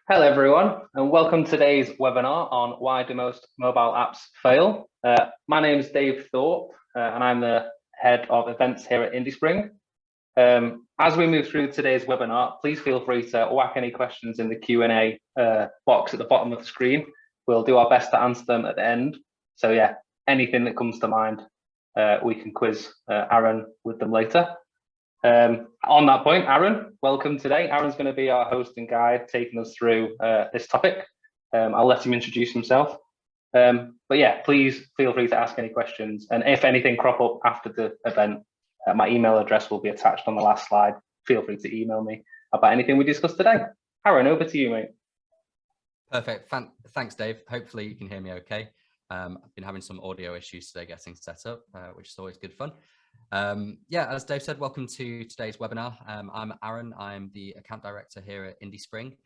Hello everyone, and welcome to today's webinar on why do most mobile apps fail. My name is Dave Thorpe, and I'm the head of events here at IndieSpring. As we move through today's webinar, please feel free to whack any questions in the Q&A box at the bottom of the screen. We'll do our best to answer them at the end. So yeah, anything that comes to mind, we can quiz Aaron with them later. On that point, Aaron, welcome today. Aaron's going to be our host and guide, taking us through this topic. I'll let him introduce himself. But yeah, please feel free to ask any questions. And if anything crop up after the event, my email address will be attached on the last slide. Feel free to email me about anything we discussed today. Aaron, over to you, mate. Perfect. Thanks, Dave. Hopefully you can hear me okay. I've been having some audio issues today getting set up, which is always good fun. Yeah, as Dave said, welcome to today's webinar. I'm Aaron. I'm the account director here at IndieSpring.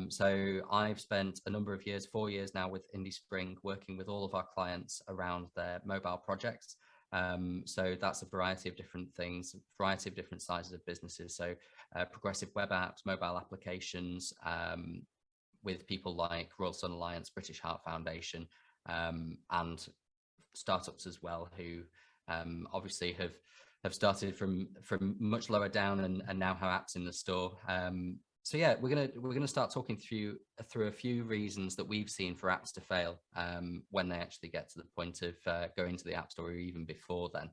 So I've spent a number of years, 4 years now with IndieSpring, working with all of our clients around their mobile projects. So that's a variety of different things, a variety of different sizes of businesses. So progressive web apps, mobile applications, with people like Royal Sun Alliance, British Heart Foundation, and startups as well, who obviously have started from much lower down and now have apps in the store. So yeah, we're gonna start talking through a few reasons that we've seen for apps to fail when they actually get to the point of going to the App Store, or even before then.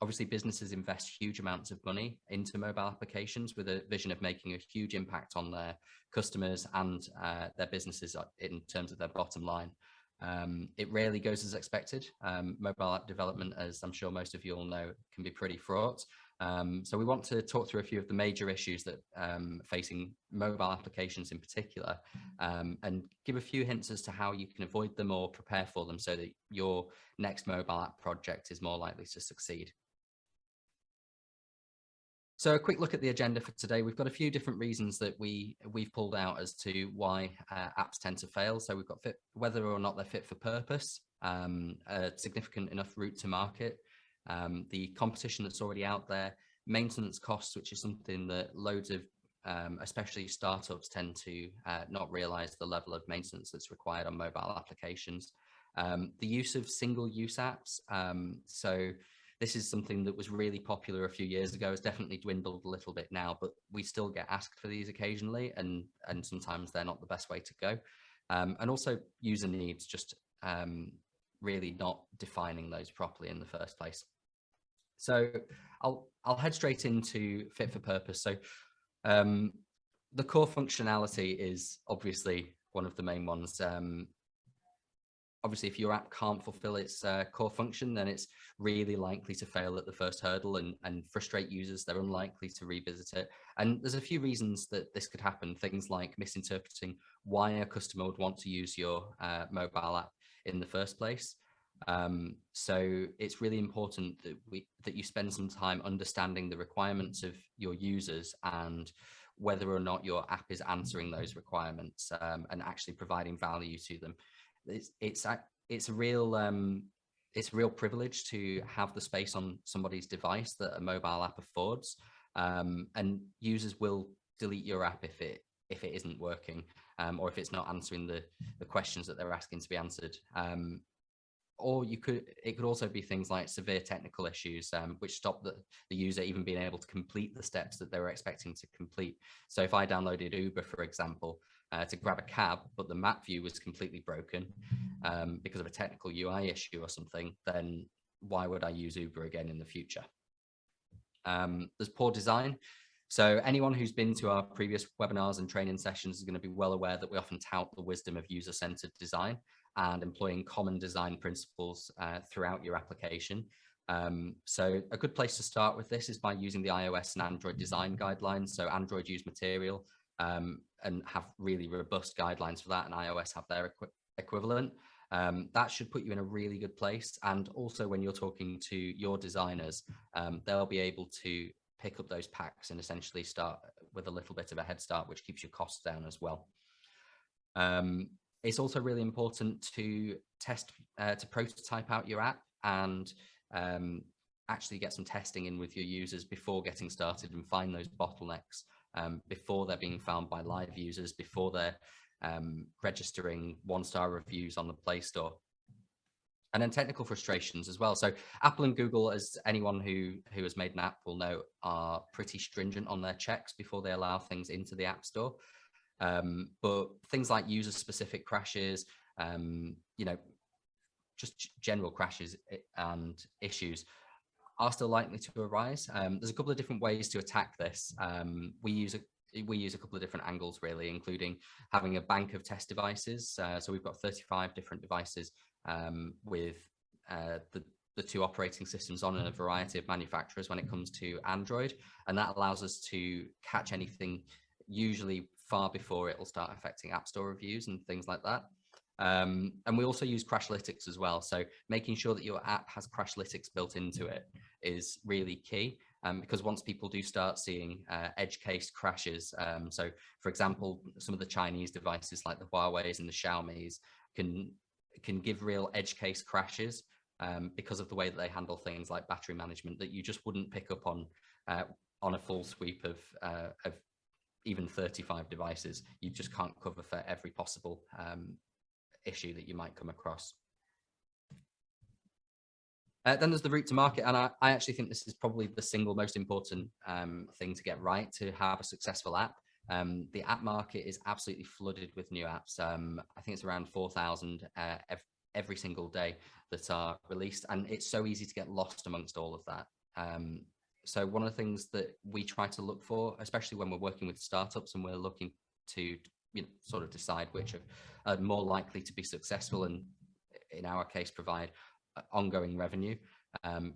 Obviously, businesses invest huge amounts of money into mobile applications with a vision of making a huge impact on their customers and their businesses in terms of their bottom line. It rarely goes as expected. Mobile app development, as I'm sure most of you all know, can be pretty fraught. So we want to talk through a few of the major issues that facing mobile applications in particular, and give a few hints as to how you can avoid them or prepare for them so that your next mobile app project is more likely to succeed. So a quick look at the agenda for today. We've got a few different reasons that we've pulled out as to why apps tend to fail. So we've got whether or not they're fit for purpose, a significant enough route to market, the competition that's already out there, maintenance costs, which is something that loads of especially startups tend to not realize the level of maintenance that's required on mobile applications, the use of single-use apps. So this is something that was really popular a few years ago. It's definitely dwindled a little bit now, but we still get asked for these occasionally, and sometimes they're not the best way to go. And also user needs, just really not defining those properly in the first place. So I'll head straight into fit for purpose. So the core functionality is obviously one of the main ones. Obviously, if your app can't fulfill its core function, then it's really likely to fail at the first hurdle and frustrate users. They're unlikely to revisit it. And there's a few reasons that this could happen. Things like misinterpreting why a customer would want to use your mobile app in the first place. So it's really important that you spend some time understanding the requirements of your users and whether or not your app is answering those requirements and actually providing value to them. It's a real privilege to have the space on somebody's device that a mobile app affords, and users will delete your app if it isn't working, or if it's not answering the questions that they're asking to be answered. Or it could also be things like severe technical issues, which stop the user even being able to complete the steps that they were expecting to complete. So if I downloaded Uber, for example, to grab a cab, but the map view was completely broken because of a technical UI issue or something, then why would I use Uber again in the future? There's poor design. So anyone who's been to our previous webinars and training sessions is going to be well aware that we often tout the wisdom of user-centered design and employing common design principles throughout your application. So a good place to start with this is by using the iOS and Android design guidelines. So Android use Material and have really robust guidelines for that, and iOS have their equivalent. That should put you in a really good place. And also when you're talking to your designers, they'll be able to pick up those packs and essentially start with a little bit of a head start, which keeps your costs down as well. It's also really important to test, to prototype out your app and actually get some testing in with your users before getting started and find those bottlenecks before they're being found by live users, before they're registering 1-star reviews on the Play Store. And then technical frustrations as well. So Apple and Google, as anyone who has made an app will know, are pretty stringent on their checks before they allow things into the App Store. But things like user-specific crashes, just general crashes and issues are still likely to arise. There's a couple of different ways to attack this. We use a couple of different angles, really, including having a bank of test devices. So we've got 35 different devices with the 2 operating systems on and a variety of manufacturers when it comes to Android. And that allows us to catch anything usually far before it will start affecting App Store reviews and things like that. And we also use Crashlytics as well. So making sure that your app has Crashlytics built into it is really key. Because once people do start seeing edge case crashes, so for example, some of the Chinese devices like the Huawei's and the Xiaomi's can give real edge case crashes because of the way that they handle things like battery management that you just wouldn't pick up on a full sweep of even 35 devices. You just can't cover for every possible issue that you might come across. Then there's the route to market, and I actually think this is probably the single most important thing to get right to have a successful app. The app market is absolutely flooded with new apps. I think it's around 4,000 every single day that are released, and it's so easy to get lost amongst all of that. So one of the things that we try to look for, especially when we're working with startups and we're looking to sort of decide which are more likely to be successful and, in our case, provide ongoing revenue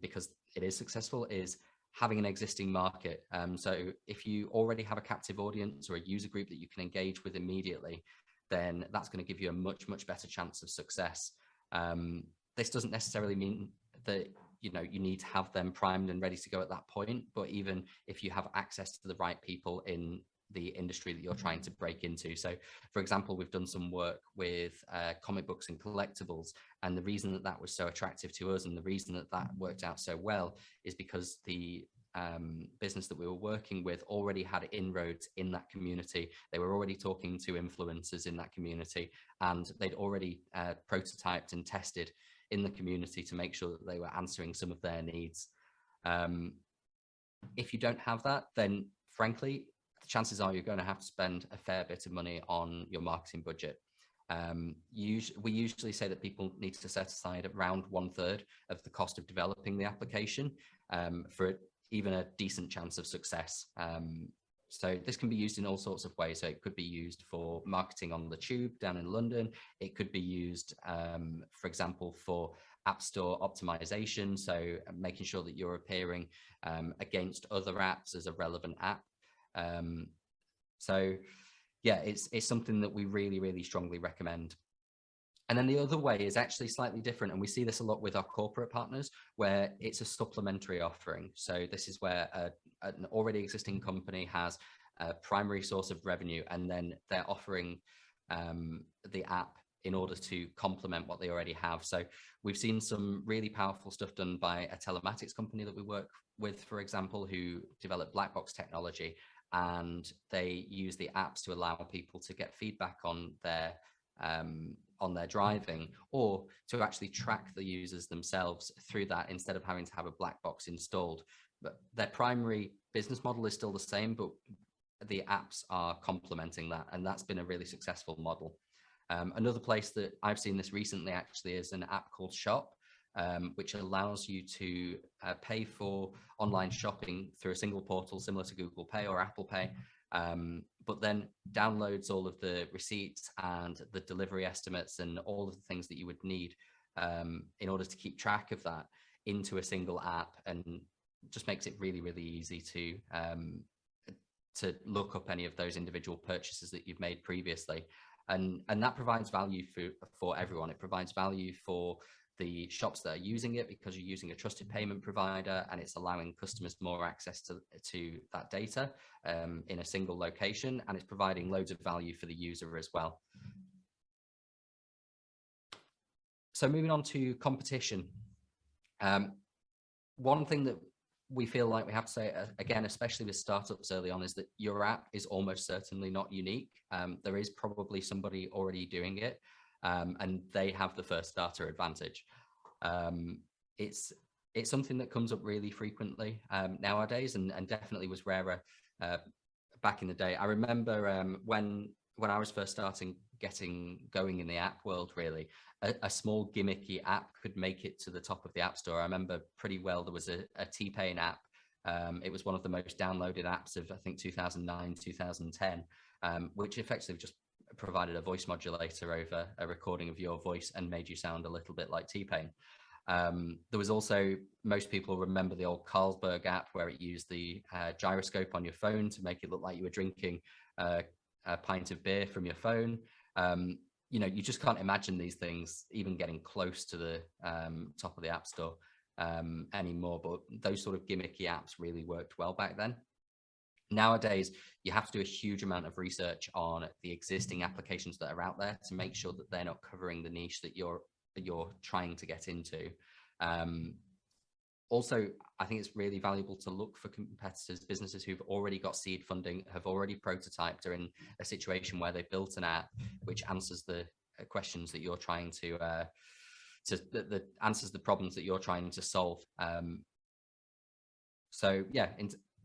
because it is successful, is having an existing market. So if you already have a captive audience or a user group that you can engage with immediately, then that's going to give you a much, much better chance of success. This doesn't necessarily mean that you need to have them primed and ready to go at that point, but even if you have access to the right people in the industry that you're trying to break into. So for example, we've done some work with comic books and collectibles, and the reason that that was so attractive to us and the reason that that worked out so well is because the business that we were working with already had inroads in that community. They were already talking to influencers in that community, and they'd already prototyped and tested in the community to make sure that they were answering some of their needs. If you don't have that, then frankly, the chances are you're going to have to spend a fair bit of money on your marketing budget. We usually say that people need to set aside around 1/3 of the cost of developing the application for even a decent chance of success. So this can be used in all sorts of ways. So it could be used for marketing on the tube down in London. It could be used, for example, for App Store optimization. So making sure that you're appearing against other apps as a relevant app. So yeah, it's something that we really, really strongly recommend. And then the other way is actually slightly different. And we see this a lot with our corporate partners, where it's a supplementary offering. So this is where an already existing company has a primary source of revenue, and then they're offering the app in order to complement what they already have. So we've seen some really powerful stuff done by a telematics company that we work with, for example, who develop black box technology, and they use the apps to allow people to get feedback on their driving, or to actually track the users themselves through that instead of having to have a black box installed. But their primary business model is still the same, but the apps are complementing that, and that's been a really successful model. Another place that I've seen this recently actually is an app called Shop, which allows you to pay for online shopping through a single portal similar to Google Pay or Apple Pay, but then downloads all of the receipts and the delivery estimates and all of the things that you would need in order to keep track of that into a single app, and just makes it really, really easy to look up any of those individual purchases that you've made previously. And that provides value for everyone. It provides value for the shops that are using it because you're using a trusted payment provider, and it's allowing customers more access to that data in a single location, and it's providing loads of value for the user as well. So moving on to competition. One thing that we feel like we have to say, again, especially with startups early on, is that your app is almost certainly not unique. There is probably somebody already doing it, and they have the first starter advantage. It's something that comes up really frequently nowadays, and definitely was rarer back in the day. I remember when I was first getting going in the app world, really, a small gimmicky app could make it to the top of the App Store. I remember pretty well there was a T-Pain app. It was one of the most downloaded apps of, I think, 2009, 2010, which effectively just provided a voice modulator over a recording of your voice and made you sound a little bit like T-Pain. There was also, most people remember the old Carlsberg app where it used the gyroscope on your phone to make it look like you were drinking a pint of beer from your phone. You know, you just can't imagine these things even getting close to the top of the App Store anymore, but those sort of gimmicky apps really worked well back then. Nowadays, you have to do a huge amount of research on the existing applications that are out there to make sure that they're not covering the niche that you're trying to get into. Also, I think it's really valuable to look for competitors, businesses who've already got seed funding, have already prototyped, or in a situation where they've built an app which answers the questions that you're trying to that answers the problems that you're trying to solve. So yeah,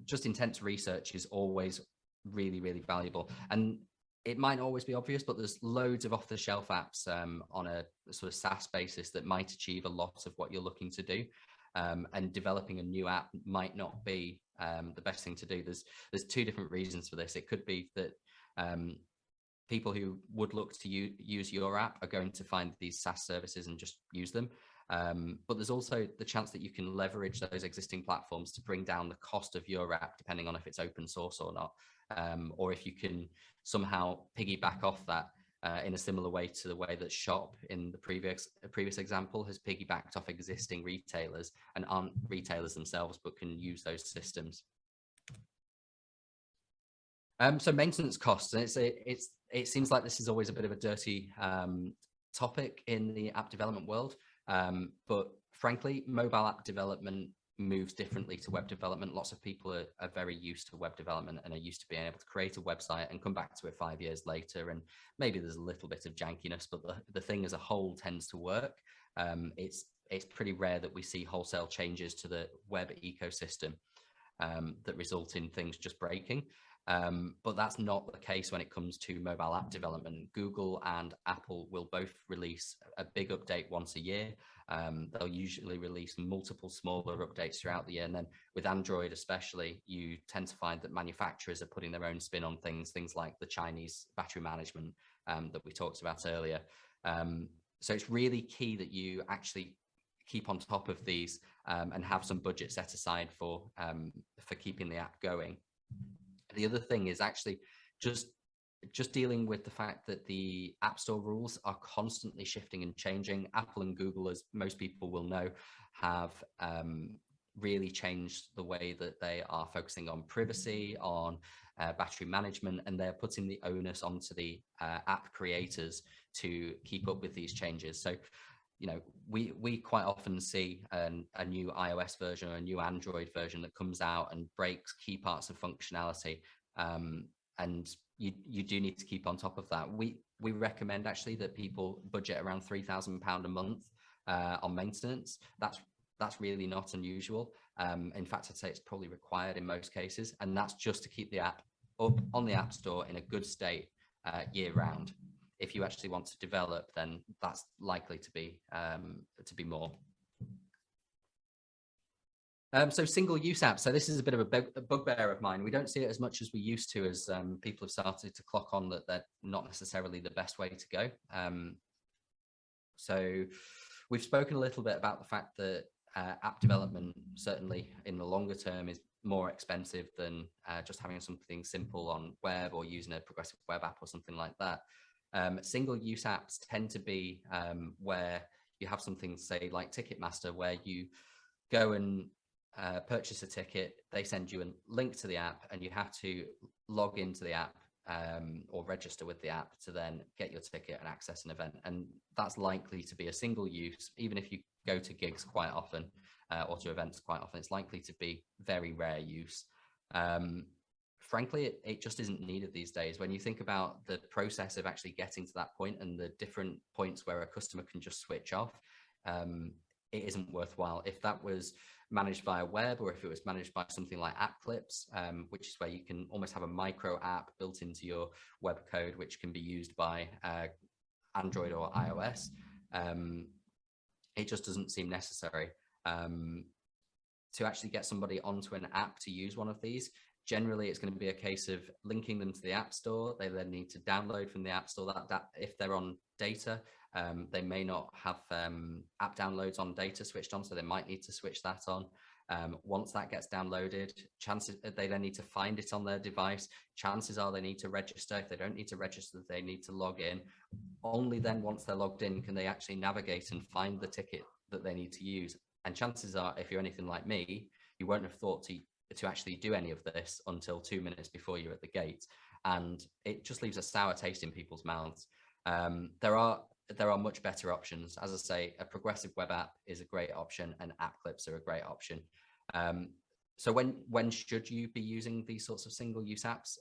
just intense research is always really, really valuable. And it might not always be obvious, but there's loads of off-the-shelf apps on a sort of SaaS basis that might achieve a lot of what you're looking to do. And developing a new app might not be the best thing to do. There's two different reasons for this. It could be that people who would look to use your app are going to find these SaaS services and just use them. But there's also the chance that you can leverage those existing platforms to bring down the cost of your app, depending on if it's open source or not, or if you can somehow piggyback off that in a similar way to the way that Shop in the previous example has piggybacked off existing retailers and aren't retailers themselves, but can use those systems. So maintenance costs, and it seems like this is always a bit of a dirty topic in the app development world, but frankly, mobile app development moves differently to web development. Lots of people are very used to web development and are used to being able to create a website and come back to it 5 years later, and maybe there's a little bit of jankiness, but the thing as a whole tends to work. It's pretty rare that we see wholesale changes to the web ecosystem that result in things just breaking. But that's not the case when it comes to mobile app development. Google and Apple will both release a big update once a year. They'll usually release multiple smaller updates throughout the year. And then with Android especially, you tend to find that manufacturers are putting their own spin on things like the Chinese battery management that we talked about earlier. So it's really key that you actually keep on top of these and have some budget set aside for keeping the app going. The other thing is actually just dealing with the fact that the App Store rules are constantly shifting and changing. Apple and Google, as most people will know, have really changed the way that they are focusing on privacy, on battery management, and they're putting the onus onto the app creators to keep up with these changes. So, you know, we quite often see a new iOS version or a new Android version that comes out and breaks key parts of functionality. And you do need to keep on top of that. We recommend actually that people budget around £3,000 a month on maintenance. That's really not unusual. In fact, I'd say it's probably required in most cases, and that's just to keep the app up on the App Store in a good state year round. If you actually want to develop, then that's likely to be more. So single-use apps. So this is a bit of a bugbear of mine. We don't see it as much as we used to, as people have started to clock on that they're not necessarily the best way to go. So we've spoken a little bit about the fact that app development, certainly in the longer term, is more expensive than just having something simple on web or using a progressive web app or something like that. Single-use apps tend to be where you have something, say, like Ticketmaster, where you go and purchase a ticket, they send you a link to the app, and you have to log into the app or register with the app to then get your ticket and access an event. And that's likely to be a single use. Even if you go to gigs quite often or to events quite often, it's likely to be very rare use. Frankly, it just isn't needed these days. When you think about the process of actually getting to that point and the different points where a customer can just switch off, it isn't worthwhile. If that was managed via web, or if it was managed by something like app clips, which is where you can almost have a micro app built into your web code, which can be used by Android or iOS, it just doesn't seem necessary. To actually get somebody onto an app to use one of these, generally it's going to be a case of linking them to the App Store. They then need to download from the App Store that if they're on data, they may not have app downloads on data switched on, so they might need to switch that on. Once that gets downloaded, chances they then need to find it on their device. Chances are they need to register. If they don't need to register, they need to log in. Only then, once they're logged in, can they actually navigate and find the ticket that they need to use. And chances are, if you're anything like me, you won't have thought to actually do any of this until 2 minutes before you're at the gate, and it just leaves a sour taste in people's mouths. There are much better options. As I say, a progressive web app is a great option, and app clips are a great option. So when should you be using these sorts of single-use apps?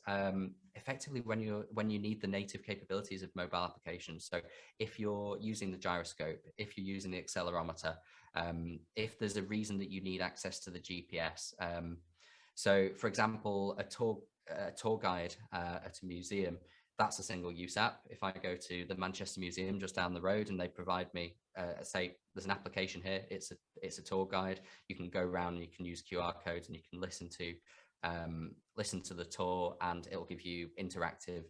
Effectively, when you need the native capabilities of mobile applications. So if you're using the gyroscope, if you're using the accelerometer, if there's a reason that you need access to the GPS. So, for example, a tour guide at a museum, that's a single-use app. If I go to the Manchester Museum just down the road and they provide me, say, there's an application here, it's a tour guide. You can go around and you can use QR codes and you can listen to the tour, and it'll give you interactive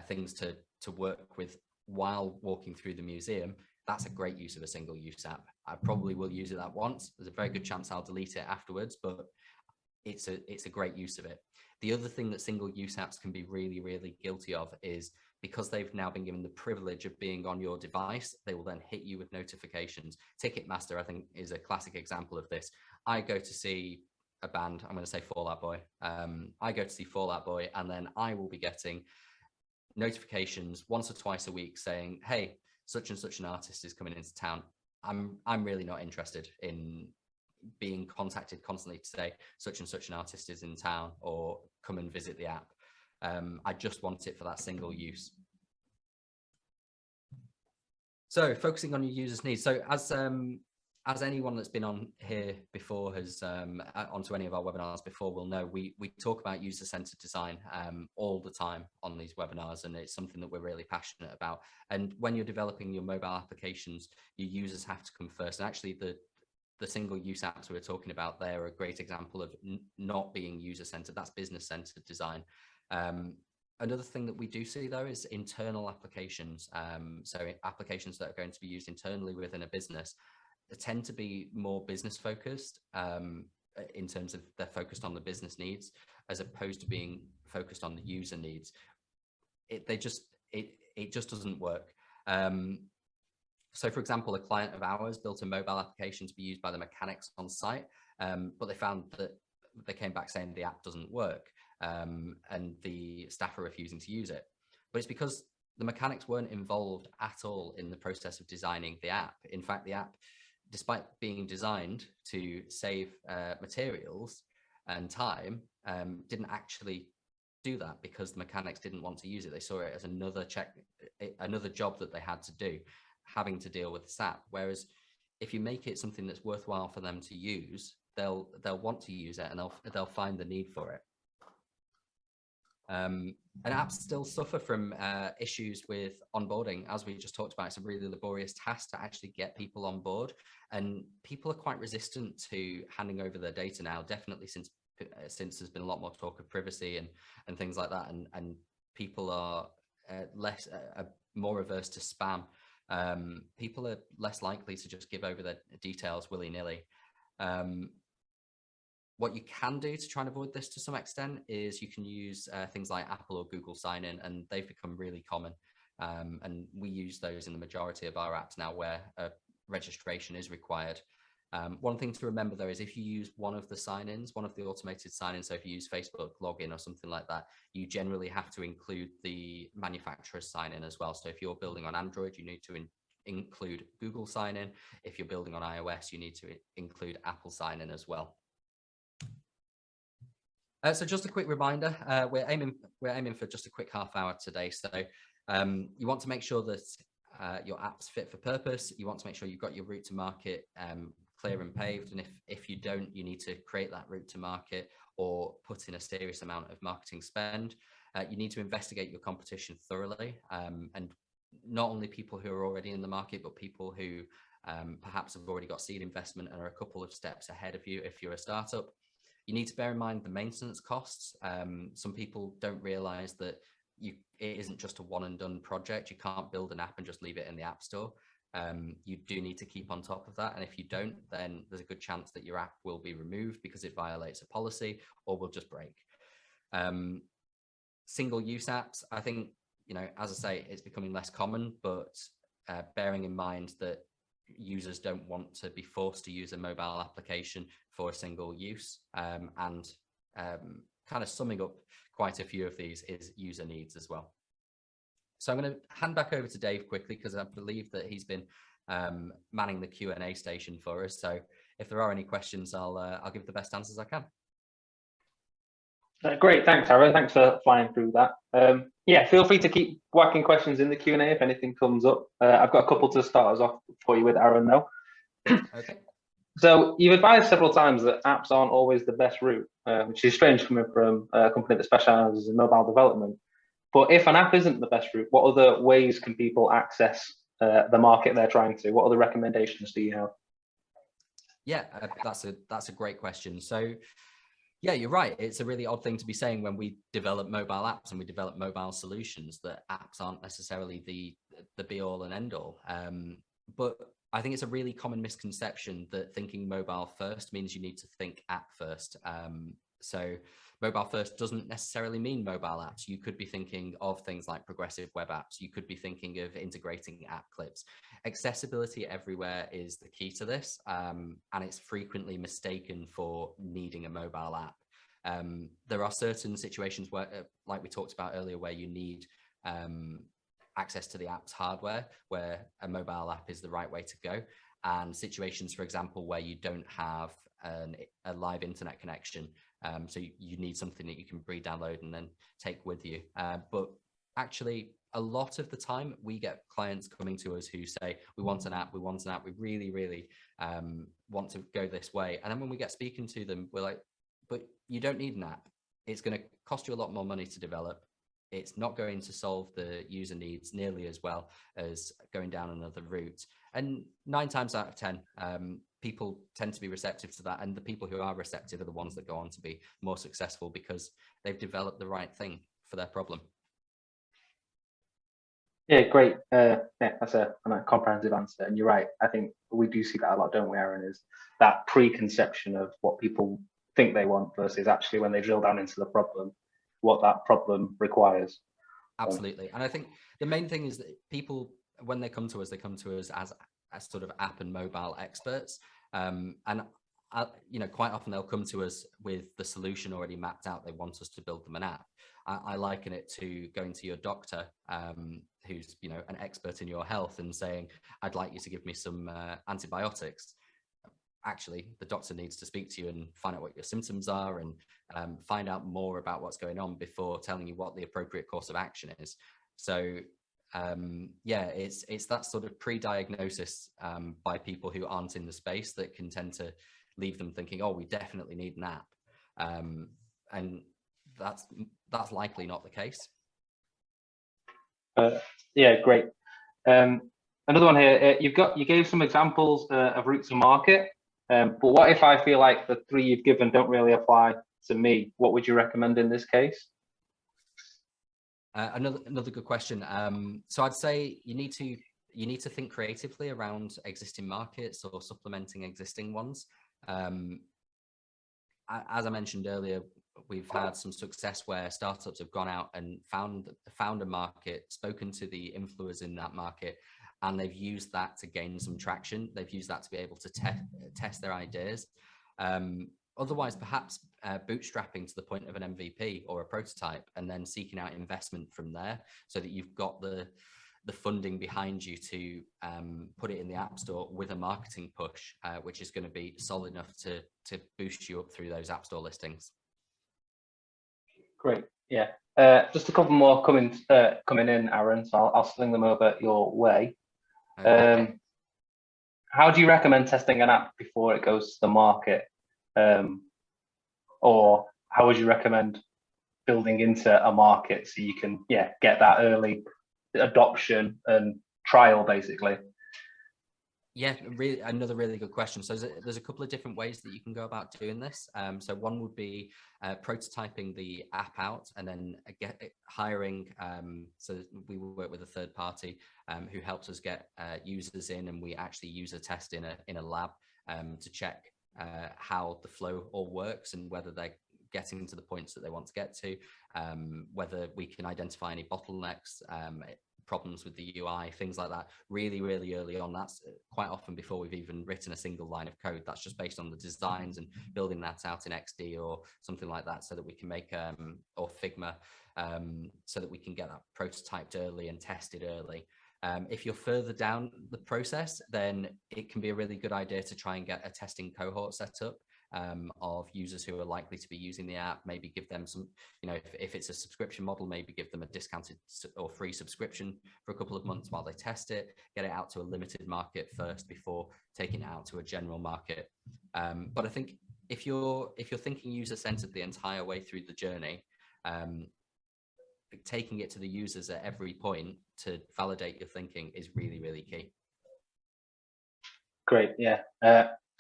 things to work with while walking through the museum. That's a great use of a single-use app. I probably will use it that once. There's a very good chance I'll delete it afterwards, but it's a great use of it. The other thing that single-use apps can be really, really guilty of is, because they've now been given the privilege of being on your device, they will then hit you with notifications. Ticketmaster, I think, is a classic example of this. I go to see a band, I'm going to say Fall Out Boy. I go to see Fall Out Boy, and then I will be getting notifications once or twice a week saying, hey, such and such an artist is coming into town. I'm really not interested in being contacted constantly to say such and such an artist is in town or come and visit the app. I just want it for that single use. So focusing on your users' needs. So as anyone that's been on here before has onto any of our webinars before will know, we talk about user-centered design all the time on these webinars, and it's something that we're really passionate about. And when you're developing your mobile applications, your users have to come first. And actually, the single-use apps we were talking about, they're a great example of not being user-centered. That's business-centered design. Another thing that we do see, though, is internal applications. So applications that are going to be used internally within a business, they tend to be more business focused in terms of they're focused on the business needs as opposed to being focused on the user needs. It just doesn't work. So, for example, a client of ours built a mobile application to be used by the mechanics on site, but they found that they came back saying the app doesn't work and the staff are refusing to use it. But it's because the mechanics weren't involved at all in the process of designing the app. In fact, the app, despite being designed to save materials and time, didn't actually do that because the mechanics didn't want to use it. They saw it as another job that they had to do, having to deal with SAP. Whereas if you make it something that's worthwhile for them to use, they'll want to use it and they'll find the need for it. And apps still suffer from issues with onboarding. As we just talked about, it's a really laborious task to actually get people on board, and people are quite resistant to handing over their data now, definitely since there's been a lot more talk of privacy and things like that, and people are more averse to spam. People are less likely to just give over their details willy-nilly. What you can do to try and avoid this to some extent is you can use things like Apple or Google sign-in, and they've become really common. And we use those in the majority of our apps now where registration is required. One thing to remember though is if you use one of the sign-ins, one of the automated sign-ins, so if you use Facebook login or something like that, you generally have to include the manufacturer's sign-in as well. So if you're building on Android, you need to include Google sign-in. If you're building on iOS, you need to include Apple sign-in as well. So just a quick reminder, we're aiming for just a quick half hour today. So you want to make sure that your app's fit for purpose. You want to make sure you've got your route to market clear and paved. And if you don't, you need to create that route to market or put in a serious amount of marketing spend. You need to investigate your competition thoroughly, and not only people who are already in the market, but people who perhaps have already got seed investment and are a couple of steps ahead of you if you're a startup. You need to bear in mind the maintenance costs. Some people don't realize that it isn't just a one and done project. You can't build an app and just leave it in the App Store. You do need to keep on top of that. And if you don't, then there's a good chance that your app will be removed because it violates a policy or will just break. Single use apps, I think, as I say, it's becoming less common, but bearing in mind that users don't want to be forced to use a mobile application for a single use, and kind of summing up quite a few of these is user needs as well. So I'm going to hand back over to Dave quickly because I believe that he's been manning the Q&A station for us. So if there are any questions, I'll give the best answers I can. Great, thanks, Aaron. Thanks for flying through that. Yeah, feel free to keep whacking questions in the Q&A if anything comes up. I've got a couple to start us off for you with, Aaron, though. Okay. So you've advised several times that apps aren't always the best route, which is strange coming from a company that specializes in mobile development. But if an app isn't the best route, what other ways can people access the market they're trying to? What other recommendations do you have? Yeah, that's a great question. So yeah, you're right. It's a really odd thing to be saying when we develop mobile apps and we develop mobile solutions that apps aren't necessarily the be all and end all. But I think it's a really common misconception that thinking mobile first means you need to think app first. So mobile first doesn't necessarily mean mobile apps. You could be thinking of things like progressive web apps. You could be thinking of integrating app clips. Accessibility everywhere is the key to this, and it's frequently mistaken for needing a mobile app. There are certain situations where, like we talked about earlier, where you need access to the app's hardware, where a mobile app is the right way to go, and situations, for example, where you don't have a live internet connection. So you need something that you can pre-download and then take with you. But actually, a lot of the time, we get clients coming to us who say, we want an app, we really, really want to go this way. And then when we get speaking to them, we're like, but you don't need an app. It's going to cost you a lot more money to develop. It's not going to solve the user needs nearly as well as going down another route. And 9 times out of 10, people tend to be receptive to that. And the people who are receptive are the ones that go on to be more successful because they've developed the right thing for their problem. Yeah, great. Yeah, that's a comprehensive answer. And you're right. I think we do see that a lot, don't we, Aaron, is that preconception of what people think they want versus actually when they drill down into the problem, what that problem requires. Absolutely. And I think the main thing is that people, when they come to us as sort of app and mobile experts. And quite often they'll come to us with the solution already mapped out. They want us to build them an app. I liken it to going to your doctor, who's an expert in your health, and saying, I'd like you to give me some antibiotics. Actually, the doctor needs to speak to you and find out what your symptoms are and find out more about what's going on before telling you what the appropriate course of action is. So yeah, it's that sort of pre-diagnosis by people who aren't in the space that can tend to leave them thinking, oh, we definitely need an app, and that's likely not the case. Yeah, great. Another one here. You gave some examples of routes to market, but what if I feel like the 3 you've given don't really apply to me? What would you recommend in this case? Another good question. So I'd say you need to think creatively around existing markets or supplementing existing ones. As I mentioned earlier, we've had some success where startups have gone out and found a market, spoken to the influencers in that market, and they've used that to gain some traction. They've used that to be able to test their ideas. Otherwise, perhaps bootstrapping to the point of an MVP or a prototype, and then seeking out investment from there, so that you've got the funding behind you to put it in the App Store with a marketing push, which is going to be solid enough to boost you up through those App Store listings. Great. Yeah. Just a couple more coming in, Aaron. So I'll sling them over your way. Okay. How do you recommend testing an app before it goes to the market? Or how would you recommend building into a market so you can get that early adoption and trial, basically? Yeah, really, another really good question. So there's a couple of different ways that you can go about doing this. So one would be prototyping the app out, and then hiring. So we work with a third party who helps us get users in, and we actually user test in a lab to check how the flow all works and whether they're getting to the points that they want to get to, whether we can identify any bottlenecks, problems with the UI, things like that, really, really early on. That's quite often before we've even written a single line of code. That's just based on the designs and building that out in XD or something like that, so that we can make, or Figma, so that we can get that prototyped early and tested early. If you're further down the process, then it can be a really good idea to try and get a testing cohort set up of users who are likely to be using the app. Maybe give them some, if it's a subscription model, maybe give them a discounted or free subscription for a couple of months while they test it, get it out to a limited market first before taking it out to a general market. But I think if you're thinking user-centered the entire way through the journey, taking it to the users at every point to validate your thinking is really, really key. Great. Yeah.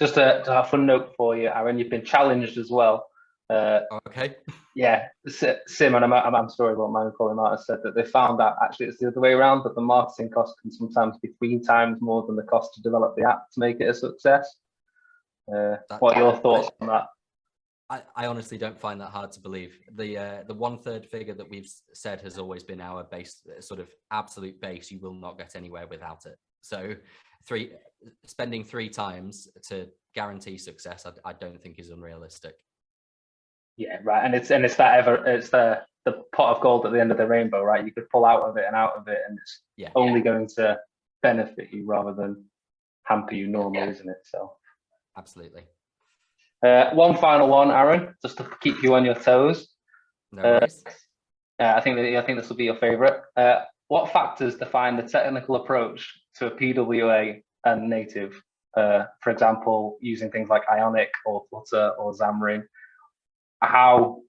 Just to have a fun note for you, Aaron, you've been challenged as well. Okay. Yeah, Sim and I'm sorry about mine calling out, has said that they found that actually it's the other way around, that the marketing cost can sometimes be 3 times more than the cost to develop the app to make it a success. What are your thoughts on that? I honestly don't find that hard to believe. The 1/3 figure that we've said has always been our base, sort of absolute base. You will not get anywhere without it. So spending 3 times to guarantee success, I don't think is unrealistic. Yeah, right. And it's the pot of gold at the end of the rainbow, right? You could pull out of it and out of it, and it's only going to benefit you rather than hamper you normally, isn't it? So absolutely. One final one, Aaron, just to keep you on your toes. No worries. I think this will be your favorite. What factors define the technical approach to a PWA and native? For example, using things like Ionic or Flutter or Xamarin. How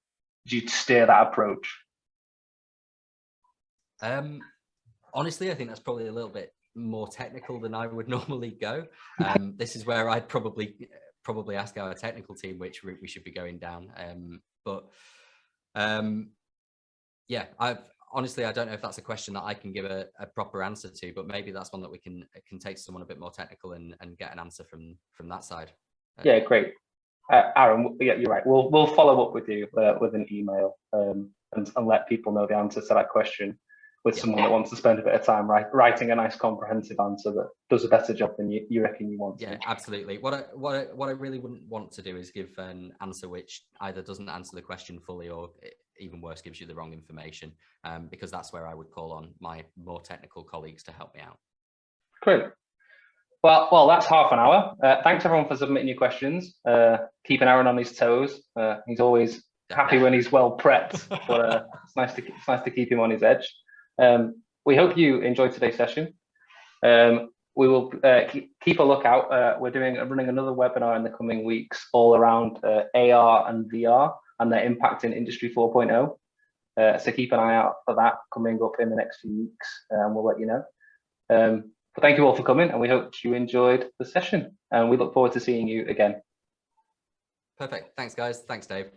do you steer that approach? Honestly, I think that's probably a little bit more technical than I would normally go. This is where I'd probably ask our technical team which route we should be going down. Yeah, honestly, I don't know if that's a question that I can give a proper answer to, but maybe that's one that we can take to someone a bit more technical and get an answer from that side. Yeah, great. Aaron, yeah, you're right. We'll follow up with you with an email and let people know the answer to that question with someone that wants to spend a bit of time writing a nice comprehensive answer that does a better job than you reckon you want to. Yeah, absolutely. What I really wouldn't want to do is give an answer which either doesn't answer the question fully or, even worse, gives you the wrong information, because that's where I would call on my more technical colleagues to help me out. Great. Well, that's half an hour. Thanks everyone for submitting your questions. Keeping Aaron on his toes. He's always happy when he's well prepped, but it's nice to keep him on his edge. We hope you enjoyed today's session. We will keep a lookout. We're running another webinar in the coming weeks all around AR and VR and their impact in Industry 4.0. So keep an eye out for that coming up in the next few weeks, and we'll let you know. But thank you all for coming, and we hope you enjoyed the session, and we look forward to seeing you again. Perfect. Thanks, guys. Thanks, Dave.